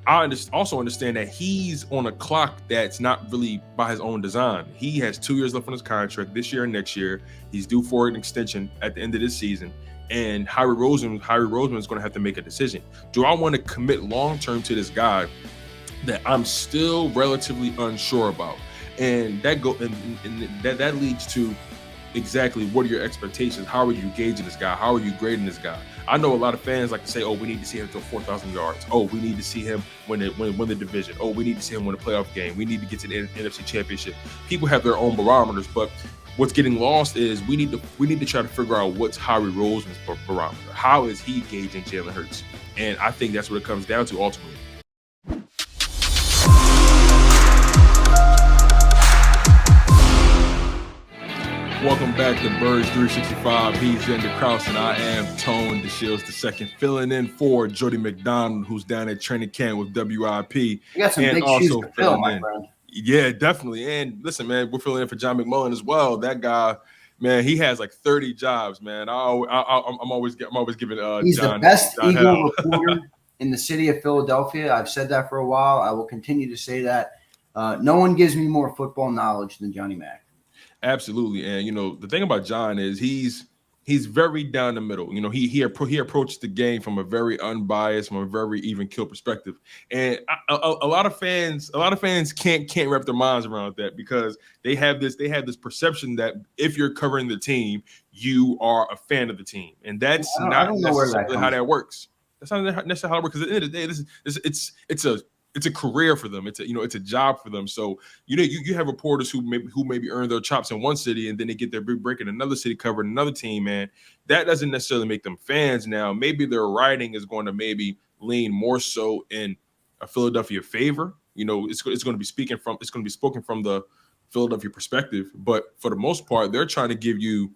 also understand that he's on a clock that's not really by his own design. He has 2 years left on his contract this year and next year. He's due for an extension at the end of this season. And Howie Roseman is going to have to make a decision. Do I want to commit long-term to this guy that I'm still relatively unsure about? And that leads to exactly what are your expectations? How are you gauging this guy? How are you grading this guy? I know a lot of fans like to say, oh, we need to see him throw 4,000 yards. Oh, we need to see him win the division. Oh, we need to see him win a playoff game. We need to get to the NFC Championship. People have their own barometers, but what's getting lost is we need to try to figure out what's Howie Roseman's barometer. How is he gauging Jalen Hurts? And I think that's what it comes down to ultimately. Welcome back to Birds 365. He's Zander Krause, and I am Tone DeShields II, filling in for Jody McDonald, who's down at training camp with WIP. You got some big shoes to fill, my friend. Yeah, definitely. And listen, man, we're filling in for John McMullen as well. That guy, man, he has like 30 jobs, man. I'm always giving he's John, the best John Eagle hell. reporter in the city of Philadelphia. I've said that for a while. I will continue to say that. No one gives me more football knowledge than Johnny Mac. Absolutely. And, the thing about John is he's very down the middle. He approached the game from a very unbiased, from a very even keel perspective. And a lot of fans can't wrap their minds around that because they have this perception that if you're covering the team, you are a fan of the team. And that's not necessarily how that works. That's not necessarily how it works. Because at the end of the day, it's a career for them. It's a job for them. So you have reporters who maybe earn their chops in one city and then they get their big break in another city covering another team, man. That doesn't necessarily make them fans. Now, maybe their writing is going to maybe lean more so in a Philadelphia favor. It's going to be spoken from the Philadelphia perspective. But for the most part, they're trying to give you,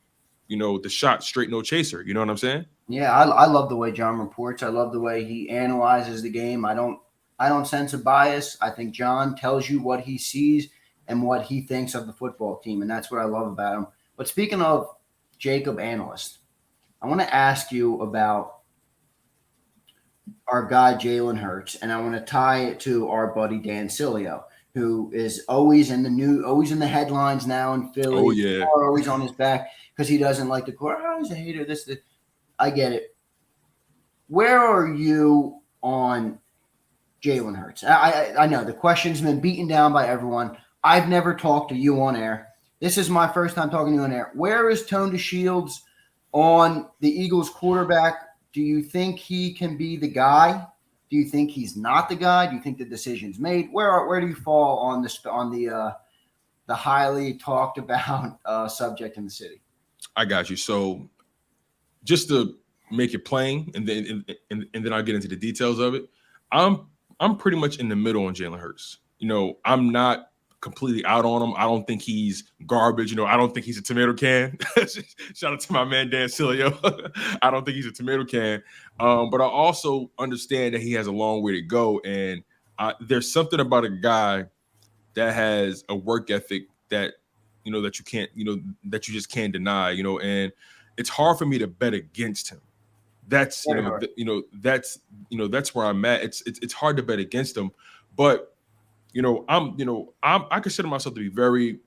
the shot straight, no chaser. You know what I'm saying? Yeah, I love the way John reports. I love the way he analyzes the game. I don't sense a bias. I think John tells you what he sees and what he thinks of the football team, and that's what I love about him. But speaking of JAKIB analyst, I want to ask you about our guy Jalen Hurts, and I want to tie it to our buddy Dan Sileo, who is always in the headlines now in Philly. Oh yeah, always on his back because he doesn't like the court. Oh, he's a hater. This. I get it. Where are you on Jalen Hurts? I know the question's been beaten down by everyone. I've never talked to you on air. This is my first time talking to you on air. Where is Tone DeShields on the Eagles quarterback? Do you think he can be the guy? Do you think he's not the guy? Do you think the decision's made? Where do you fall on the highly talked about subject in the city? I got you. So just to make it plain, and then I'll get into the details of it. I'm pretty much in the middle on Jalen Hurts. I'm not completely out on him. I don't think he's garbage. I don't think he's a tomato can. Shout out to my man Dan Sileo. I don't think he's a tomato can. But I also understand that he has a long way to go. And there's something about a guy that has a work ethic that that you can't that you just can't deny. And it's hard for me to bet against him. That's that's where I'm at. It's hard to bet against him, but I consider myself to be very,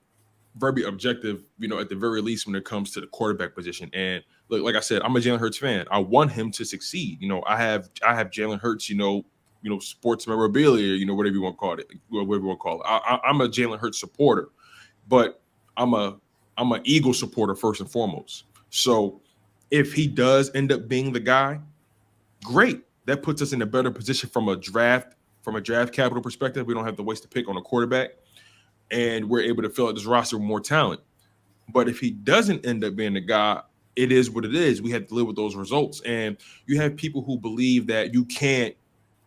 very objective. At the very least when it comes to the quarterback position. And look, like I said, I'm a Jalen Hurts fan. I want him to succeed. I have Jalen Hurts. Sports memorabilia. Whatever you want to call it. Whatever you want to call it. I'm a Jalen Hurts supporter, but I'm an Eagle supporter first and foremost. So if he does end up being the guy, great. That puts us in a better position from a draft capital perspective. We don't have to waste a pick on a quarterback, and we're able to fill out this roster with more talent. But if he doesn't end up being the guy, it is what it is. We have to live with those results. And you have people who believe that you can't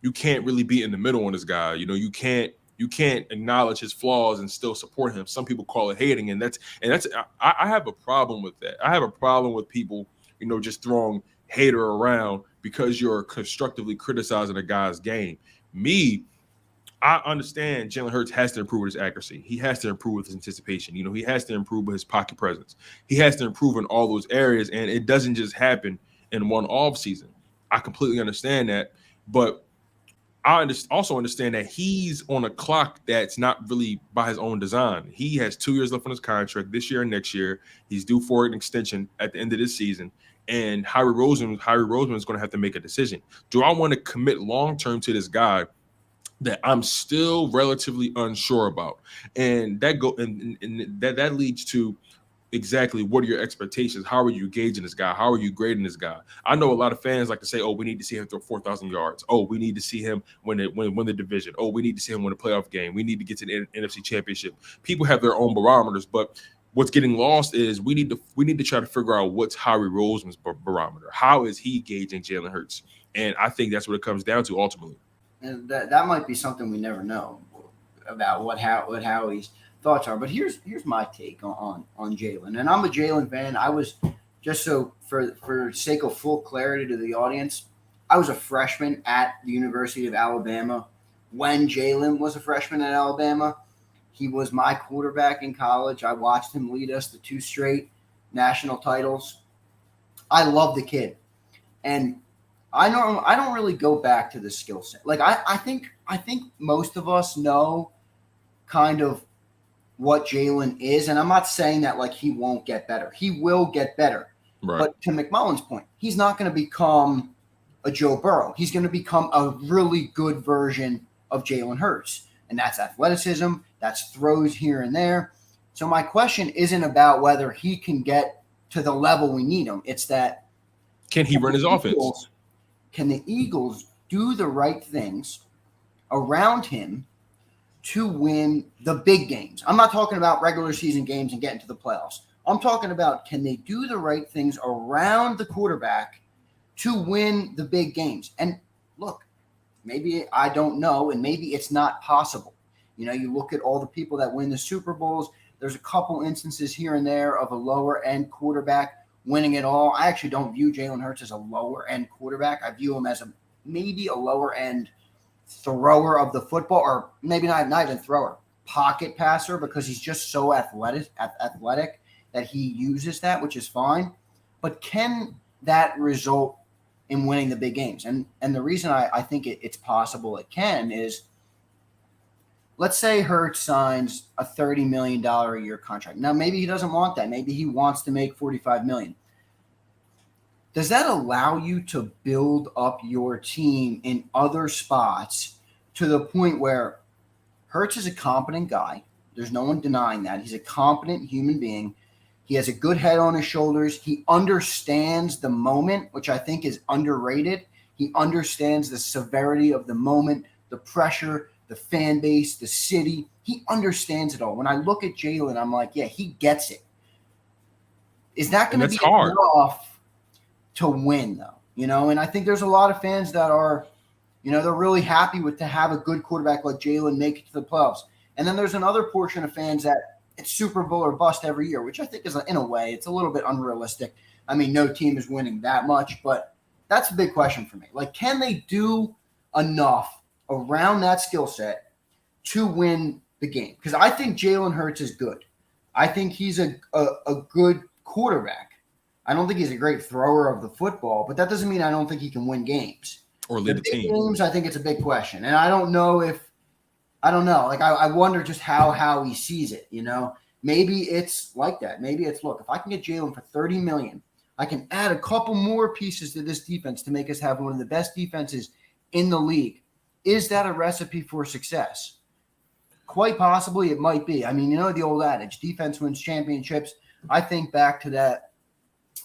really be in the middle on this guy. You can't acknowledge his flaws and still support him. Some people call it hating, and I have a problem with that. I have a problem with people just throwing hater around because you're constructively criticizing a guy's game. I understand Jalen Hurts has to improve his accuracy. He has to improve with his anticipation. He has to improve with his pocket presence. He has to improve in all those areas, and it doesn't just happen in one off season. I completely understand that, but also understand that he's on a clock that's not really by his own design. He has 2 years left on his contract this year and next year. He's due for an extension at the end of this season. And Howie Roseman is going to have to make a decision. Do I want to commit long term to this guy that I'm still relatively unsure about? And that leads to exactly what are your expectations? How are you gauging this guy? How are you grading this guy? I know a lot of fans like to say, "Oh, we need to see him throw 4,000 yards. Oh, we need to see him win the division. Oh, we need to see him win a playoff game. We need to get to the NFC Championship." People have their own barometers, but what's getting lost is we need to try to figure out what's Howie Roseman's barometer. How is he gauging Jalen Hurts? And I think that's what it comes down to ultimately. And that might be something we never know about what Howie's thoughts are. But here's my take on Jalen. And I'm a Jalen fan. I was, just so for sake of full clarity to the audience, I was a freshman at the University of Alabama when Jalen was a freshman at Alabama. He was my quarterback in college. I watched him lead us to 2 straight national titles. I love the kid. And I don't really go back to the skill set. Like I think most of us know kind of what Jalen is, and I'm not saying that like he won't get better. He will get better. Right. But to McMullen's point, he's not going to become a Joe Burrow. He's going to become a really good version of Jalen Hurts, and that's athleticism, that's throws here and there. So my question isn't about whether he can get to the level we need him. It's that can he run his offense? Can the Eagles do the right things around him to win the big games? I'm not talking about regular season games and getting to the playoffs. I'm talking about, can they do the right things around the quarterback to win the big games? And look, maybe I don't know, and maybe it's not possible. You know, you look at all the people that win the Super Bowls, there's a couple instances here and there of a lower-end quarterback winning it all. I actually don't view Jalen Hurts as a lower-end quarterback. I view him as maybe a lower-end thrower of the football, or maybe not even thrower, pocket passer, because he's just so athletic that he uses that, which is fine. But can that result in winning the big games? And the reason I think it's possible it can is, let's say Hurts signs a $30 million a year contract. Now, maybe he doesn't want that. Maybe he wants to make $45 million. Does that allow you to build up your team in other spots to the point where Hurts is a competent guy? There's no one denying that. He's a competent human being. He has a good head on his shoulders. He understands the moment, which I think is underrated. He understands the severity of the moment, the pressure, the fan base, the city. He understands it all. When I look at Jalen, I'm like, yeah, he gets it. Is that going to be enough to win, though? You know, and I think there's a lot of fans that are, you know, they're really happy to have a good quarterback like Jalen make it to the playoffs. And then there's another portion of fans that it's Super Bowl or bust every year, which I think is, in a way, it's a little bit unrealistic. I mean, no team is winning that much, but that's a big question for me. Like, can they do enough around that skill set to win the game? Because I think Jalen Hurts is good. I think he's a good quarterback. I don't think he's a great thrower of the football, but that doesn't mean I don't think he can win games. Or lead the team. Games, I think it's a big question. And I don't know. Like, I wonder just how he sees it, you know? Maybe it's like that. Maybe it's, look, if I can get Jalen for $30 million, I can add a couple more pieces to this defense to make us have one of the best defenses in the league. Is that a recipe for success? Quite possibly it might be. I mean, you know the old adage, defense wins championships. I think back to that.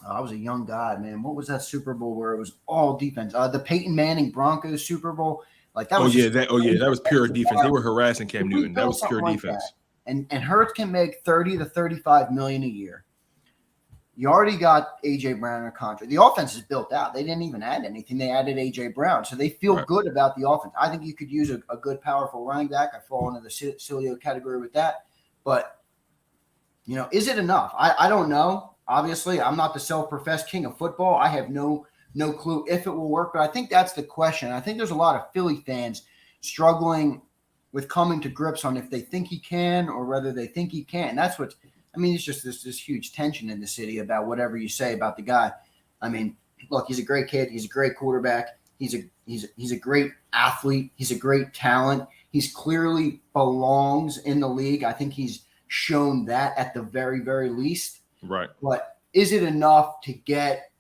I was a young guy, man. What was that Super Bowl where it was all defense? The Peyton Manning Broncos Super Bowl. Like that was that was pure defense. They were harassing Cam Newton. That was pure defense. And Hurts can make 30 to 35 million a year. You already got AJ Brown in a contract. The offense is built out. They didn't even add anything. They added AJ Brown. So they feel good about the offense. I think you could use a good, powerful running back. I fall into the Silio category with that. But, you know, is it enough? I don't know. Obviously, I'm not the self-professed king of football. I have no clue if it will work, but I think that's the question. I think there's a lot of Philly fans struggling with coming to grips on if they think he can or whether they think he can. That's what – I mean, it's just this huge tension in the city about whatever you say about the guy. I mean, look, he's a great kid. He's a great quarterback. He's a great athlete. He's a great talent. He's clearly belongs in the league. I think he's shown that at the very, very least. Right. But is it enough to get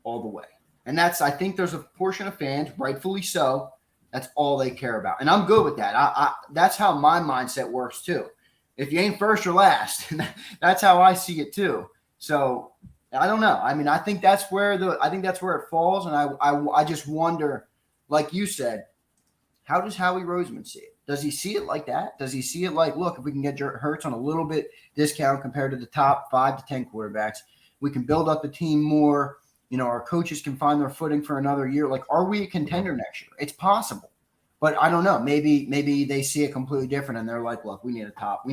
all the way? And I think there's a portion of fans, rightfully so, that's all they care about. And I'm good with that. That's how my mindset works too. If you ain't first or last, that's how I see it too. So I don't know. I mean, I think that's where it falls. And I just wonder, like you said, how does Howie Roseman see it? Does he see it like that? Does he see it like, look, if we can get Hurts on a little bit discount compared to the top 5 to 10 quarterbacks, we can build up the team more. Our coaches can find their footing for another year. Like, are we a contender next year? It's possible. But I don't know. Maybe they see it completely different and they're like, look, we need a top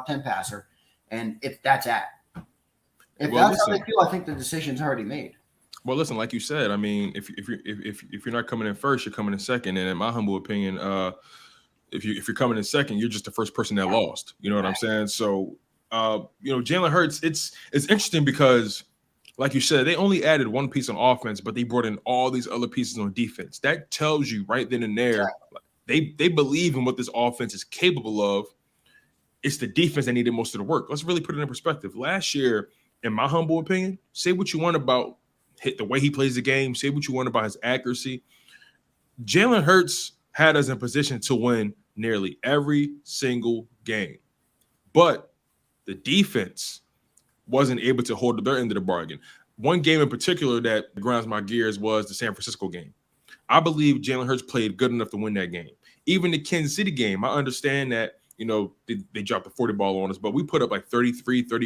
10 passer. And if that's how they feel, I think the decision's already made. Well, listen, like you said, I mean, if you're not coming in first, you're coming in second. And in my humble opinion, if you're coming in second, you're just the first person that lost. You know what I'm saying? So, Jalen Hurts, it's interesting because, like you said, they only added one piece on offense, but they brought in all these other pieces on defense. That tells you right then and there, they believe in what this offense is capable of. It's the defense that needed most of the work. Let's really put it in perspective. Last year, in my humble opinion, say what you want about the way he plays the game, say what you want about his accuracy. Jalen Hurts had us in position to win nearly every single game. But the defense wasn't able to hold their end of the bargain. One game in particular that grinds my gears was the San Francisco game. I believe Jalen Hurts played good enough to win that game. Even the Kansas City game, I understand that, they dropped the 40 ball on us, but we put up like 30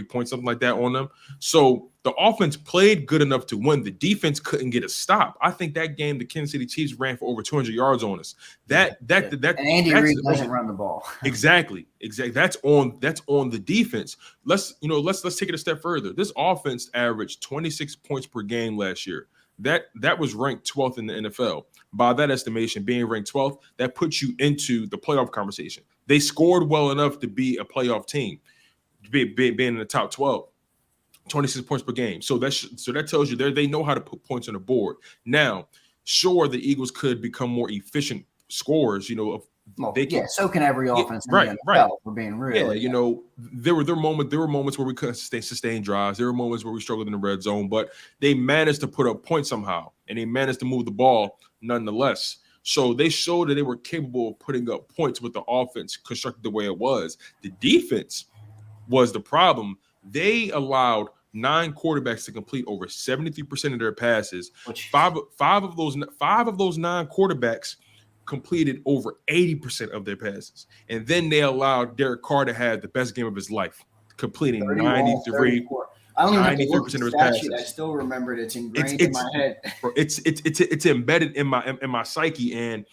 points, something like that on them. So the offense played good enough to win. The defense couldn't get a stop. I think that game, the Kansas City Chiefs ran for over 200 yards on us. And Andy Reid doesn't run the ball. Exactly. That's on the defense. Let's take it a step further. This offense averaged 26 points per game last year. That was ranked 12th in the NFL. By that estimation, being ranked 12th, that puts you into the playoff conversation. They scored well enough to be a playoff team, being in the top 12, 26 points per game. So that tells you they know how to put points on the board. Now, sure, the Eagles could become more efficient scorers. So can every offense. Right. For being real. Yeah, there were moments where we couldn't sustain drives. There were moments where we struggled in the red zone, but they managed to put up points somehow, and they managed to move the ball nonetheless. So they showed that they were capable of putting up points with the offense constructed the way it was. The defense was the problem. They allowed 9 quarterbacks to complete over 73% of their passes. Five of those 9 quarterbacks completed over 80% of their passes. And then they allowed Derek Carr to have the best game of his life, completing 93% of his passes. I still remember it. It's ingrained in my head. It's embedded in my psyche, and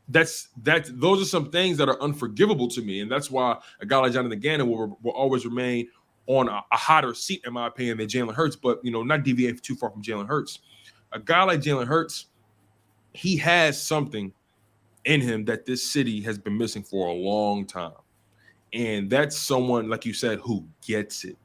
those are some things that are unforgivable to me, and that's why a guy like Jonathan Gannon will always remain on a hotter seat, in my opinion, than Jalen Hurts. But not deviate too far from Jalen Hurts. A guy like Jalen Hurts, he has something in him that this city has been missing for a long time, and that's someone, like you said, who gets it.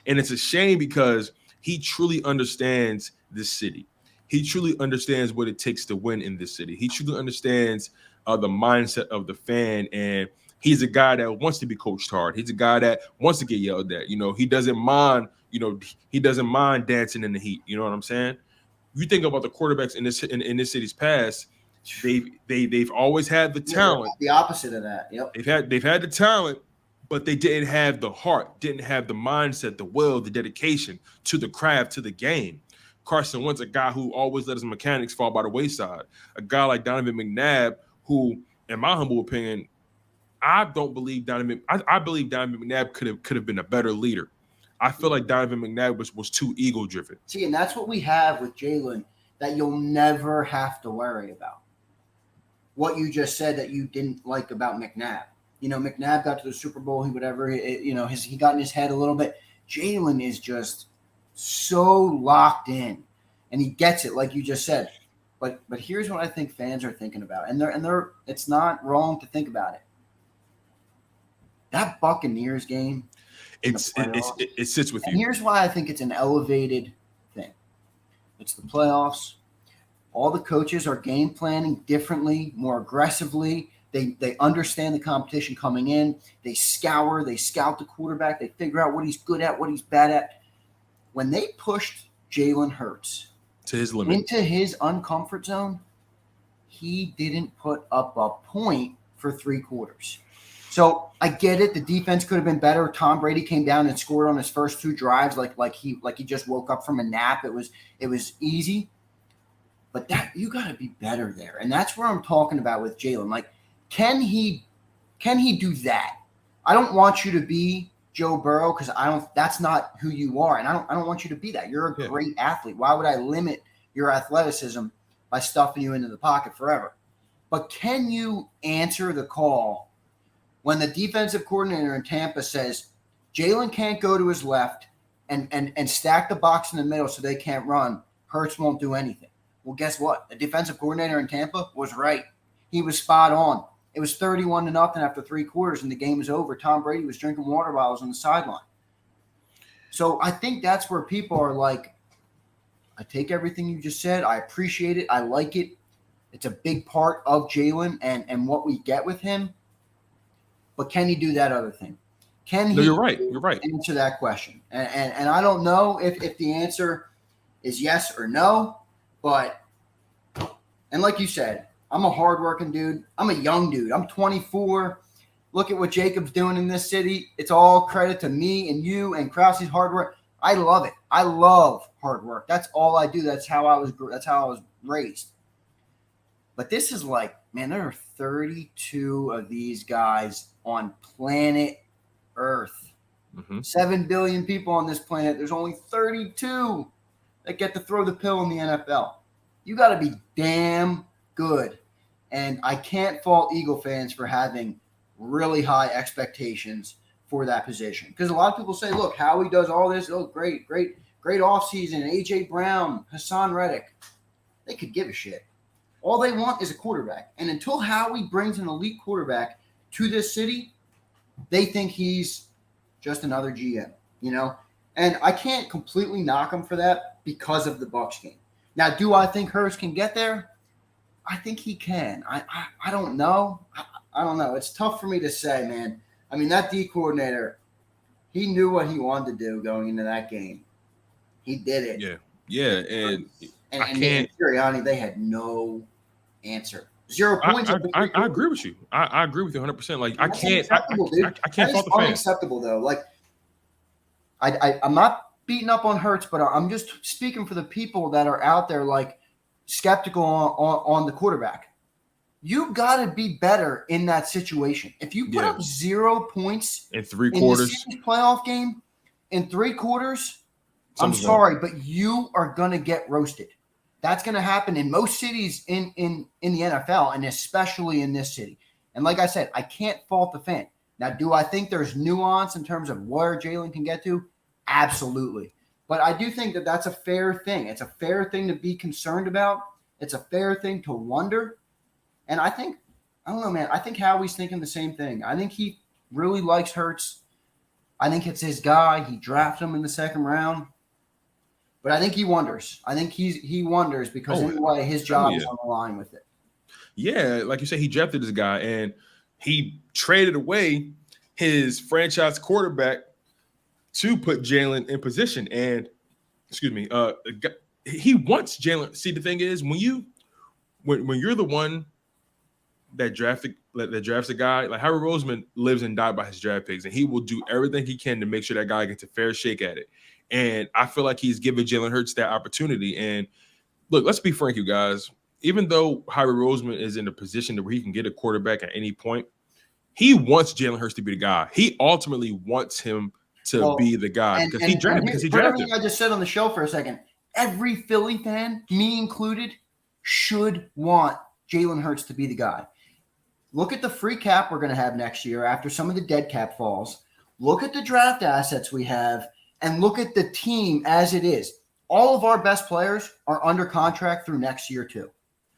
And it's a shame because he truly understands this city. He truly understands what it takes to win in this city. He truly understands the mindset of the fan. And he's a guy that wants to be coached hard. He's a guy that wants to get yelled at. He doesn't mind, he doesn't mind dancing in the heat. You know what I'm saying? You think about the quarterbacks in this city's past, they've always had the talent. The opposite of that. Yep. They've had the talent, but they didn't have the heart, didn't have the mindset, the will, the dedication to the craft, to the game. Carson Wentz, a guy who always let his mechanics fall by the wayside. A guy like Donovan McNabb, who, in my humble opinion, I believe Donovan McNabb could have been a better leader. I feel like Donovan McNabb was too ego-driven. See, and that's what we have with Jalen that you'll never have to worry about. What you just said that you didn't like about McNabb. McNabb got to the Super Bowl, he got in his head a little bit. Jalen is just so locked in, and he gets it, like you just said. But here's what I think fans are thinking about, and they're it's not wrong to think about it. That Buccaneers game, it sits with you. And here's why I think it's an elevated thing. It's the playoffs. all the coaches are game planning differently, more aggressively. They understand the competition coming in. They scout the quarterback. They figure out what he's good at, what he's bad at. When they pushed Jalen Hurts to his limit, into his uncomfort zone, he didn't put up a point for 3 quarters. So I get it. The defense could have been better. Tom Brady came down and scored on his first 2 drives like he just woke up from a nap. It was easy. But that you got to be better there. And that's where I'm talking about with Jalen. Like, can he do that? I don't want you to be Joe Burrow because that's not who you are. And I don't want you to be that. You're a great athlete. Why would I limit your athleticism by stuffing you into the pocket forever? But can you answer the call when the defensive coordinator in Tampa says Jalen can't go to his left and stack the box in the middle so they can't run? Hurts won't do anything. Well, guess what? The defensive coordinator in Tampa was right. He was spot on. It was 31-0 after 3 quarters, and the game was over. Tom Brady was drinking water bottles on the sideline. So I think that's where people are like, I take everything you just said. I appreciate it. I like it. It's a big part of Jalen and what we get with him. But can he do that other thing? Can he? No, you're right. You're right. Answer that question. And I don't know if the answer is yes or no. But, and like you said, I'm a hardworking dude. I'm a young dude. I'm 24. Look at what JAKIB's doing in this city. It's all credit to me and you and Krause's hard work. I love it. I love hard work. That's all I do. That's how I was raised. But this is like, man, there are 32 of these guys on planet Earth. 7 billion people on this planet. There's only 32 that get to throw the pill in the NFL. You got to be damn good. And I can't fault Eagle fans for having really high expectations for that position. Because a lot of people say, look, Howie does all this. Oh, great offseason. A.J. Brown, Hassan Reddick. They could give a shit. All they want is a quarterback. And until Howie brings an elite quarterback to this city, they think he's just another GM, you know? And I can't completely knock him for that because of the Bucs game. Now, do I think Hurts can get there? I think he can. I don't know. I don't know. It's tough for me to say, man. I mean, that D coordinator, he knew what he wanted to do going into that game. He did it. Yeah. And Sirianni, they had no answer. 0 points. I agree with you. I agree with you 100%. Like, I can't fault the fans. Unacceptable, though. Like, I'm not beating up on Hurts, but I'm just speaking for the people that are out there, like, skeptical on the quarterback. You got to be better in that situation. If you put up 0 points in 3 quarters, in the playoff game in 3 quarters, I'm sorry, but you are going to get roasted. That's going to happen in most cities in the NFL, and especially in this city. And like I said, I can't fault the fan. Now, do I think there's nuance in terms of where Jalen can get to? Absolutely. But I do think that that's a fair thing. It's a fair thing to be concerned about. It's a fair thing to wonder. And I don't know, man. I think Howie's thinking the same thing. I think he really likes Hurts. I think it's his guy. He drafted him in the 2nd round. But I think he wonders. I think he wonders because anyway, his job is on the line with it. Yeah, like you said, he drafted this guy and he traded away his franchise quarterback to put Jalen in position. And he wants Jalen. See, the thing is, when you're the one that drafts a guy, like Howie Roseman lives and dies by his draft picks, and he will do everything he can to make sure that guy gets a fair shake at it. And I feel like he's giving Jalen Hurts that opportunity. And look, let's be frank, you guys. Even though Howie Roseman is in a position where he can get a quarterback at any point, he wants Jalen Hurts to be the guy. He ultimately wants him to be the guy because he drafted him. I just said on the show for a second, every Philly fan, me included, should want Jalen Hurts to be the guy. Look at the free cap we're going to have next year after some of the dead cap falls. Look at the draft assets we have, and look at the team as it is. All of our best players are under contract through next year too.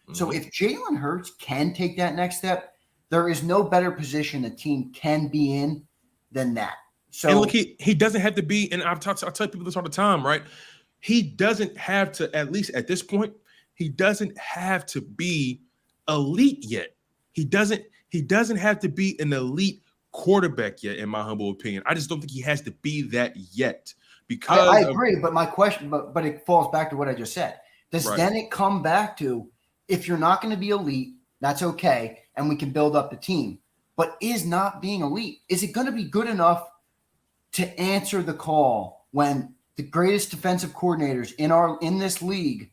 Mm-hmm. So if Jalen Hurts can take that next step, there is no better position a team can be in than that. So and look, he doesn't have to be, and I tell people this all the time, right? He doesn't have to, at least at this point, he doesn't have to be elite yet. He doesn't have to be an elite quarterback yet, in my humble opinion. I just don't think he has to be that yet. Because I agree, but my question, but it falls back to what I just said. Then it come back to, if you're not going to be elite, that's okay, and we can build up the team. But is not being elite, is it going to be good enough to answer the call when the greatest defensive coordinators in this league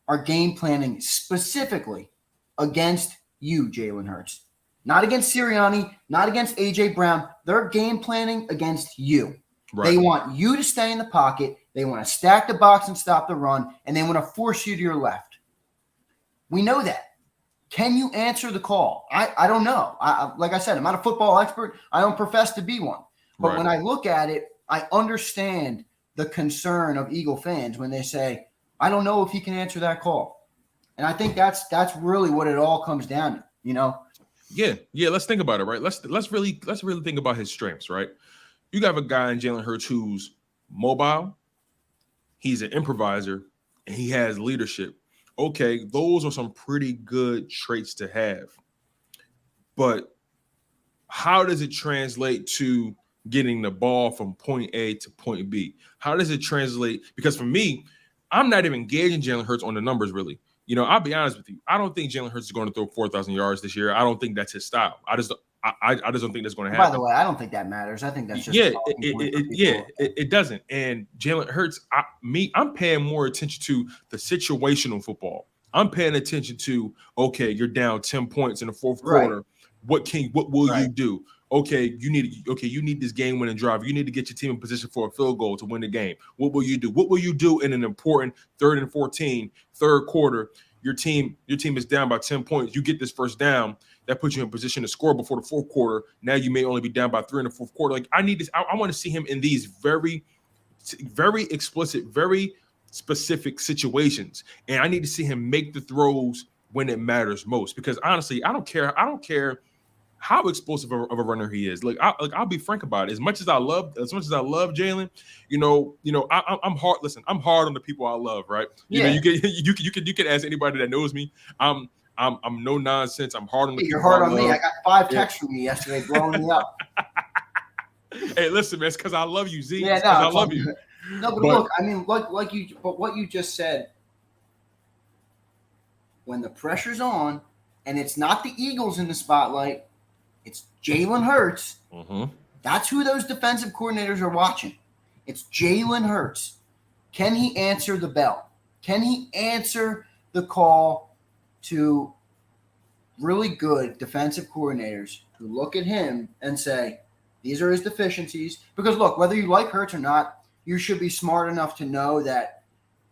are game planning specifically against you, Jalen Hurts? Not against Sirianni, not against A.J. Brown. They're game planning against you. Right. They want you to stay in the pocket. They want to stack the box and stop the run, and they want to force you to your left. We know that. Can you answer the call? I don't know. Like I said, I'm not a football expert. I don't profess to be one. But when I look at it, I understand the concern of Eagle fans when they say, I don't know if he can answer that call. And I think that's really what it all comes down to, you know? Yeah. Let's think about it, right? Let's really think about his strengths, right? You got a guy in Jalen Hurts who's mobile, he's an improviser, and he has leadership. Okay, those are some pretty good traits to have. But how does it translate to getting the ball from point A to point B? How does it translate? Because for me, I'm not even gauging Jalen Hurts on the numbers, really. You know, I'll be honest with you. I don't think Jalen Hurts is going to throw 4,000 yards this year. I don't think that's his style. I just don't think that's going to happen. By the way, I don't think that matters. I think that's just it doesn't. And Jalen Hurts, I'm paying more attention to the situational football. I'm paying attention to, okay, you're down 10 points in the fourth quarter. What will you do? Okay, you need this game-winning drive. You need to get your team in position for a field goal to win the game. What will you do? What will you do in an important 3rd and 14, third quarter? Your team is down by 10 points. You get this first down. That puts you in position to score before the fourth quarter. Now you may only be down by 3 in the fourth quarter. Like, I need this. I want to see him in these very, very explicit, very specific situations. And I need to see him make the throws when it matters most. Because honestly, I don't care how explosive of a runner he is. I'll be frank about it. As much as I love Jalen, I'm hard. Listen, I'm hard on the people I love, right? You know, you can ask anybody that knows me. I'm no nonsense. I'm hard on the people. You're hard on me. I got 5 texts from you yesterday blowing me up. Hey, listen, man, it's because I love you, Z. Yeah, no, I love you. No, but look, I mean, but what you just said, when the pressure's on and it's not the Eagles in the spotlight, it's Jalen Hurts. Mm-hmm. That's who those defensive coordinators are watching. It's Jalen Hurts. Can he answer the bell? Can he answer the call to really good defensive coordinators who look at him and say, these are his deficiencies? Because, look, whether you like Hurts or not, you should be smart enough to know that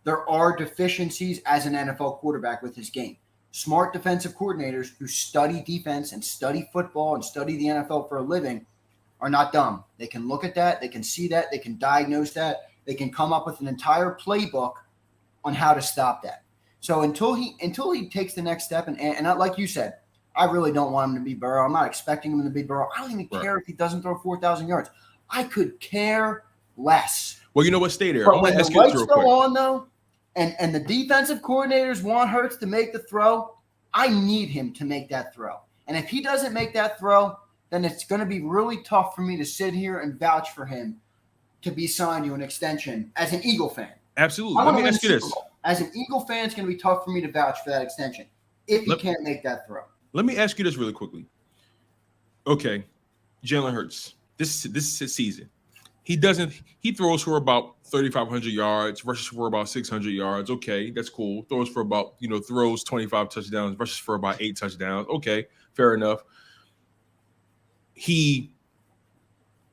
there are deficiencies as an NFL quarterback with his game. Smart defensive coordinators who study defense and study football and study the NFL for a living are not dumb. They can look at that. They can see that. They can diagnose that. They can come up with an entire playbook on how to stop that. So until he takes the next step, and like you said, I really don't want him to be Burrow. I'm not expecting him to be Burrow. I don't even care if he doesn't throw 4,000 yards. I could care less. Well, you know what? Stay there. But when the lights go on, though, and the defensive coordinators want Hurts to make the throw, I need him to make that throw. And if he doesn't make that throw, then it's going to be really tough for me to sit here and vouch for him to be signed to an extension as an Eagle fan. Absolutely. Let me ask you this. As an Eagle fan, it's going to be tough for me to vouch for that extension if he can't make that throw. Let me ask you this really quickly. Okay, Jalen Hurts. This is his season. He throws for about 3,500 yards, rushes for about 600 yards. Okay, that's cool. Throws 25 touchdowns, rushes for about 8 touchdowns. Okay, fair enough. He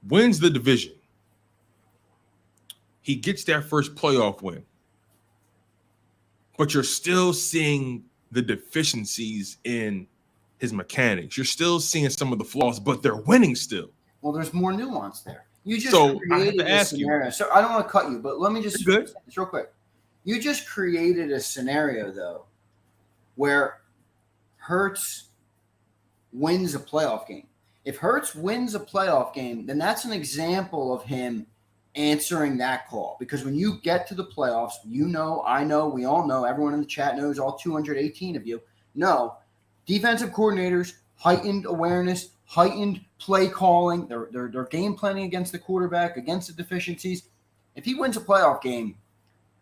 wins the division. He gets that first playoff win. But you're still seeing the deficiencies in his mechanics. You're still seeing some of the flaws, but they're winning still. Well, there's more nuance there. You just created a scenario. So I don't want to cut you, but let me just say this real quick. You just created a scenario, though, where Hurts wins a playoff game. If Hurts wins a playoff game, then that's an example of him answering that call. Because when you get to the playoffs, you know, I know, we all know, everyone in the chat knows, all 218 of you know, defensive coordinators, heightened awareness, heightened play calling, they're game planning against the quarterback, against the deficiencies. If he wins a playoff game,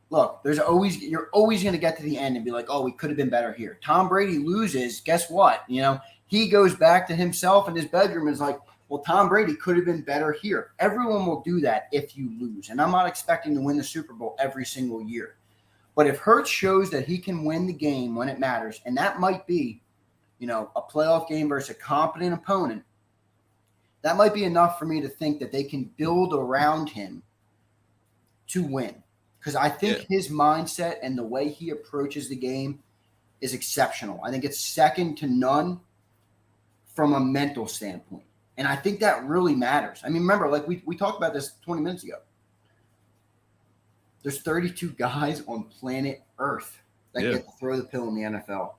look, you're always going to get to the end and be like, oh, we could have been better here. Tom Brady loses, guess what? You know, he goes back to himself in his bedroom and is like, well, Tom Brady could have been better here. Everyone will do that if you lose. And I'm not expecting to win the Super Bowl every single year. But if Hurts shows that he can win the game when it matters, and that might be, you know, a playoff game versus a competent opponent, that might be enough for me to think that they can build around him to win. Because I think his mindset and the way he approaches the game is exceptional. I think it's second to none from a mental standpoint. And I think that really matters. I mean, remember, like we talked about this 20 minutes ago. There's 32 guys on planet Earth that get to throw the pill in the NFL.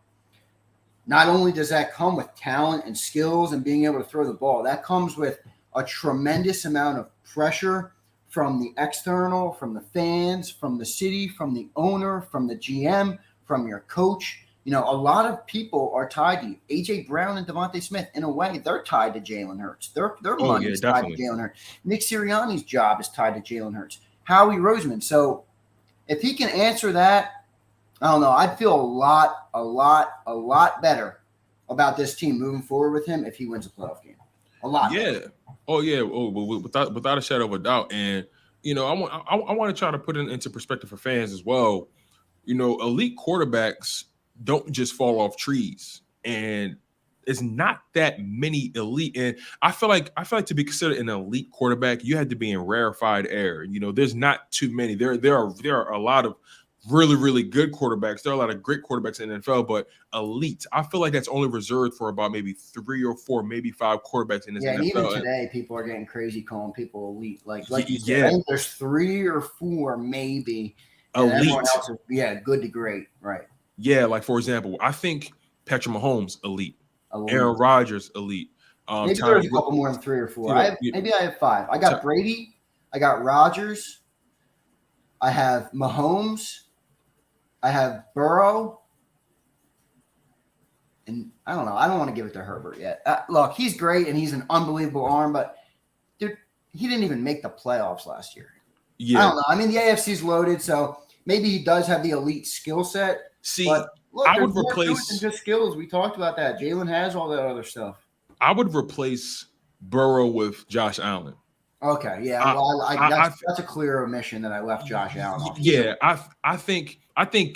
Not only does that come with talent and skills and being able to throw the ball, that comes with a tremendous amount of pressure from the external, from the fans, from the city, from the owner, from the GM, from your coach. You know, a lot of people are tied to you. A.J. Brown and Devontae Smith, in a way, they're tied to Jalen Hurts. Their money is tied to Jalen Hurts. Nick Sirianni's job is tied to Jalen Hurts. Howie Roseman. So if he can answer that, I don't know. I'd feel a lot better about this team moving forward with him if he wins a playoff game. A lot. Yeah. Better. Oh yeah. Oh, without a shadow of a doubt. And you know, I want to try to put it into perspective for fans as well. You know, elite quarterbacks don't just fall off trees, and it's not that many elite. And I feel like to be considered an elite quarterback, you had to be in rarefied air. You know, there's not too many. There are a lot of really, really good quarterbacks. There are a lot of great quarterbacks in the NFL, but elite, I feel like that's only reserved for about maybe 3 or 4, maybe 5 quarterbacks in this NFL. And even today, people are getting crazy calling people elite. Like you said, I think there's 3 or 4 maybe. And elite. Everyone else is, good to great, right? Yeah, like for example, I think Patrick Mahomes elite. Aaron Rodgers elite. Maybe there's a couple more than 3 or 4. Maybe I have 5. I got Brady. I got Rodgers. I have Mahomes. I have Burrow. And I don't know. I don't want to give it to Herbert yet. Look, he's great and he's an unbelievable arm, but dude, he didn't even make the playoffs last year. Yeah. I don't know. I mean, the AFC's loaded, so maybe he does have the elite skill set. See, but look, I would replace than just skills. We talked about that. Jalen has all that other stuff. I would replace Burrow with Josh Allen. Okay, yeah. That's a clear omission that I left Josh Allen off. Yeah, I think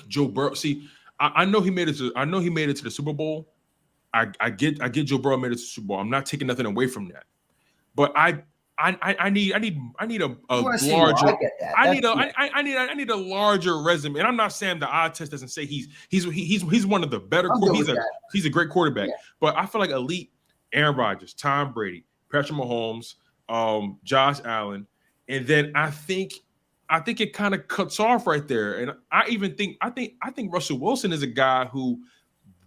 Joe Burrow. See, I know he made it to the Super Bowl. I get Joe Burrow made it to the Super Bowl. I'm not taking nothing away from that. But I need a larger. I need a larger resume. And I'm not saying the eye test doesn't say he's one of the better. He's a great quarterback. Yeah. But I feel like elite Aaron Rodgers, Tom Brady, Patrick Mahomes, Josh Allen, and then I think it kind of cuts off right there. And I think Russell Wilson is a guy who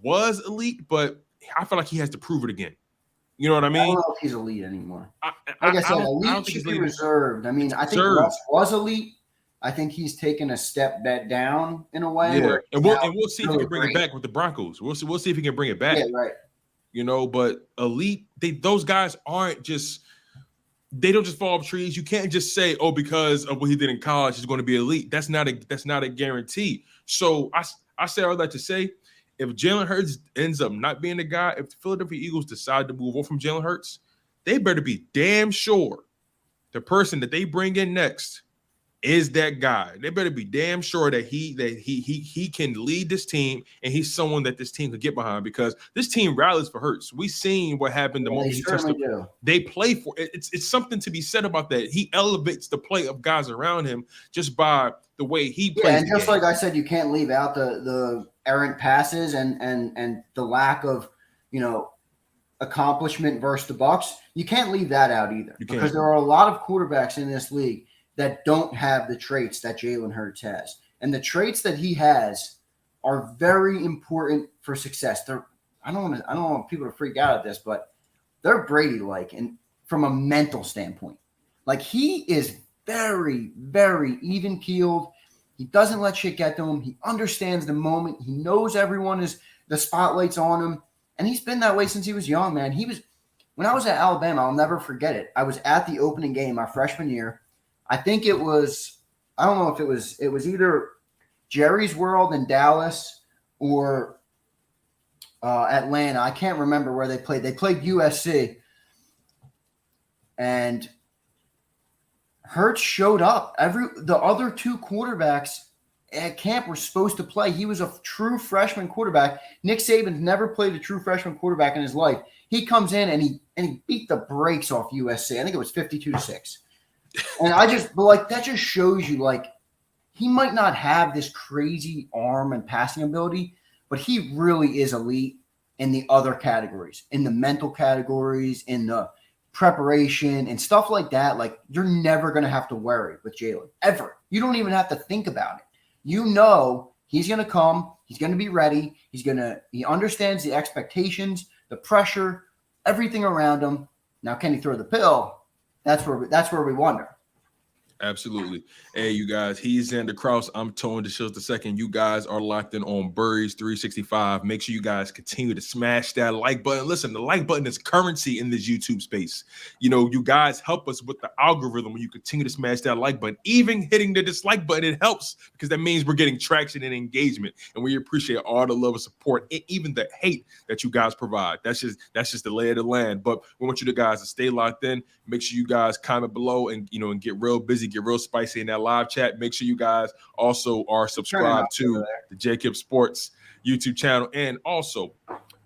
was elite, but I feel like he has to prove it again. You know what I mean? I don't know if he's elite anymore. Like I said, elite should be reserved. I mean, I think Russ was elite. I think he's taken a step back down in a way. Yeah, and we'll see if he can bring it back with the Broncos. We'll see if he can bring it back. Yeah, right. You know, but elite, those guys don't just fall off trees. You can't just say, oh, because of what he did in college, he's going to be elite. That's not a guarantee. So I say all that to say, if Jalen Hurts ends up not being the guy, if the Philadelphia Eagles decide to move on from Jalen Hurts, they better be damn sure the person that they bring in next is that guy. They better be damn sure that he can lead this team and he's someone that this team could get behind, because this team rallies for Hurts. We've seen what happened the moment he touched them. They play for it. It's something to be said about that. He elevates the play of guys around him just by the way he plays. Yeah, and just like I said, you can't leave out the errant passes and the lack of, accomplishment versus the Bucs. You can't leave that out either, because there are a lot of quarterbacks in this league that don't have the traits that Jalen Hurts has. And the traits that he has are very important for success. I don't want people to freak out at this, but they're Brady-like, and from a mental standpoint. Like, he is very, very even-keeled. He doesn't let shit get to him. He understands the moment. He knows everyone is the spotlight's on him. And he's been that way since he was young, man. When I was at Alabama, I'll never forget it. I was at the opening game my freshman year. I think it was, I don't know if it was either Jerry's World in Dallas or Atlanta. I can't remember where they played. They played USC. And Hurts showed up. The other two quarterbacks at camp were supposed to play. He was a true freshman quarterback. Nick Saban's never played a true freshman quarterback in his life. He comes in and he beat the brakes off USC. I think it was 52-6. And that just shows you, like, he might not have this crazy arm and passing ability, but he really is elite in the other categories, in the mental categories, in the preparation and stuff like that. Like, you're never going to have to worry with Jalen, ever. You don't even have to think about it. You know he's going to come. He's going to be ready. He understands the expectations, the pressure, everything around him. Now, can he throw the pill? That's where we wonder. Absolutely. Hey, you guys, he's Zander Krause. I'm Tone DeShields II. You guys are locked in on Burries 365. Make sure you guys continue to smash that like button. Listen, the like button is currency in this YouTube space. You know, you guys help us with the algorithm when you continue to smash that like button. Even hitting the dislike button, it helps because that means we're getting traction and engagement. And we appreciate all the love and support and even the hate that you guys provide. That's just the lay of the land. But we want you guys to stay locked in. Make sure you guys comment below and get real busy, get real spicy in that live chat. Make sure you guys also are subscribed to the JAKIB Sports YouTube channel. And also,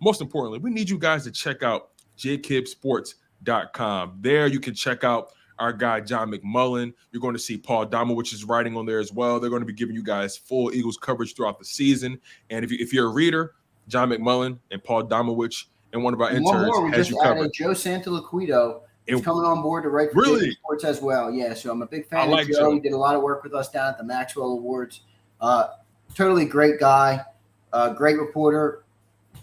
most importantly, we need you guys to check out jakibsports.com. There you can check out our guy, John McMullen. You're going to see Paul Domowich's writing on there as well. They're going to be giving you guys full Eagles coverage throughout the season. And if you're a reader, John McMullen and Paul Domowich and one of our interns has you covered. Joe Santoliquito. He's coming on board to write for JAKIB Sports as well. Yeah, so I'm a big fan of Joe. He did a lot of work with us down at the Maxwell Awards. Totally great guy, great reporter,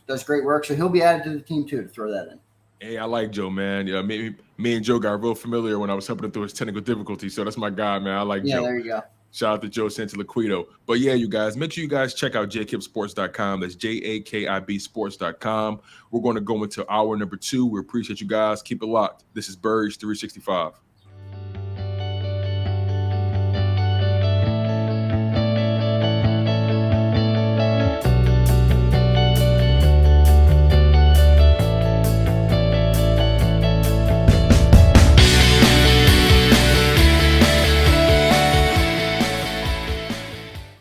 does great work. So he'll be added to the team too, to throw that in. Hey, I like Joe, man. Yeah, me and Joe got real familiar when I was helping him through his technical difficulties. So that's my guy, man. I like Joe. Yeah, there you go. Shout out to Joe Santoliquito. But yeah, you guys, make sure you guys check out jakibsports.com. That's JAKIB sports.com. We're going to go into hour number 2. We appreciate you guys. Keep it locked. This is Burries 365.